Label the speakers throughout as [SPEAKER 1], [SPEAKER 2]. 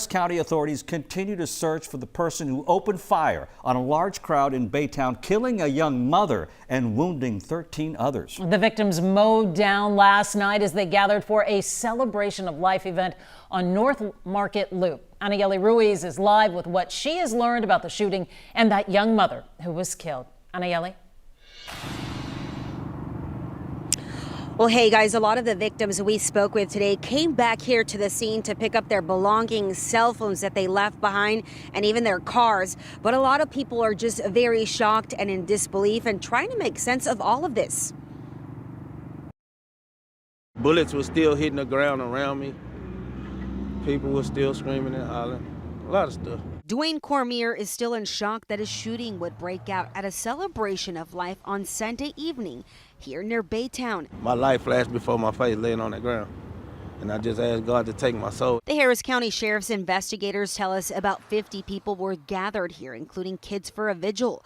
[SPEAKER 1] County authorities continue to search for the person who opened fire on a large crowd in Baytown, killing a young mother and wounding 13 others.
[SPEAKER 2] The victims mowed down last night as they gathered for a celebration of life event on North Market Loop. Anayeli Ruiz is live with what she has learned about the shooting and that young mother who was killed. Anayeli?
[SPEAKER 3] Well, hey guys, a lot of the victims we spoke with today came back here to the scene to pick up their belongings, cell phones that they left behind, and even their cars. But a lot of people are just very shocked and in disbelief and trying to make sense of all of this.
[SPEAKER 4] Bullets were still hitting the ground around me. People were still screaming and hollering. A lot of stuff.
[SPEAKER 3] Duane Cormier is still in shock that a shooting would break out at a celebration of life on Sunday evening here near Baytown.
[SPEAKER 4] My life flashed before my face laying on the ground, and I just asked God to take my soul.
[SPEAKER 3] The Harris County Sheriff's investigators tell us about 50 people were gathered here, including kids, for a vigil.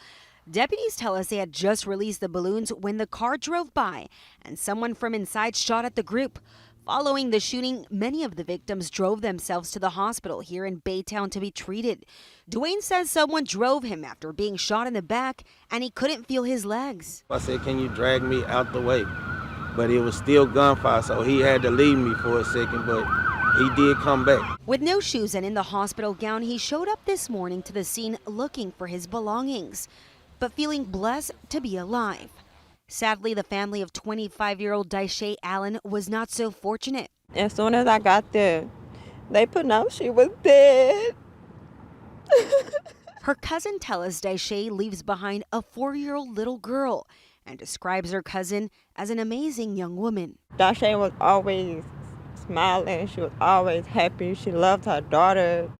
[SPEAKER 3] Deputies tell us they had just released the balloons when the car drove by and someone from inside shot at the group. Following the shooting, many of the victims drove themselves to the hospital here in Baytown to be treated. Duane says someone drove him after being shot in the back and he couldn't feel his legs.
[SPEAKER 4] I said, "Can you drag me out the way?" But it was still gunfire, so he had to leave me for a second, but he did come back.
[SPEAKER 3] With no shoes and in the hospital gown, he showed up this morning to the scene looking for his belongings, but feeling blessed to be alive. Sadly, the family of 25-year-old Daisha Allen was not so fortunate.
[SPEAKER 5] As soon as I got there, they put out she was dead.
[SPEAKER 3] Her cousin tells us Daisha leaves behind a 4-year-old little girl and describes her cousin as an amazing young woman.
[SPEAKER 5] Daisha was always smiling. She was always happy. She loved her daughter.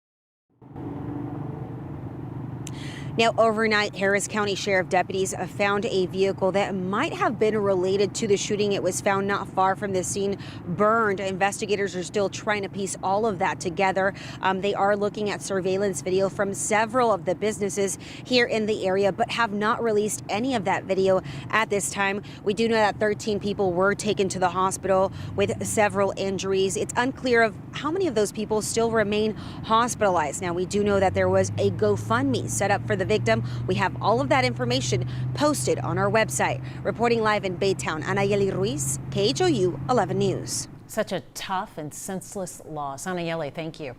[SPEAKER 3] Now, overnight, Harris County Sheriff deputies found a vehicle that might have been related to the shooting. It was found not far from the scene, burned. Investigators are still trying to piece all of that together. They are looking at surveillance video from several of the businesses here in the area, but have not released any of that video at this time. We do know that 13 people were taken to the hospital with several injuries. It's unclear of how many of those people still remain hospitalized. Now, we do know that there was a GoFundMe set up for the victim. We have all of that information posted on our website. Reporting live in Baytown, Anayeli Ruiz, KHOU 11 News.
[SPEAKER 2] Such a tough and senseless loss. Anayeli, thank you.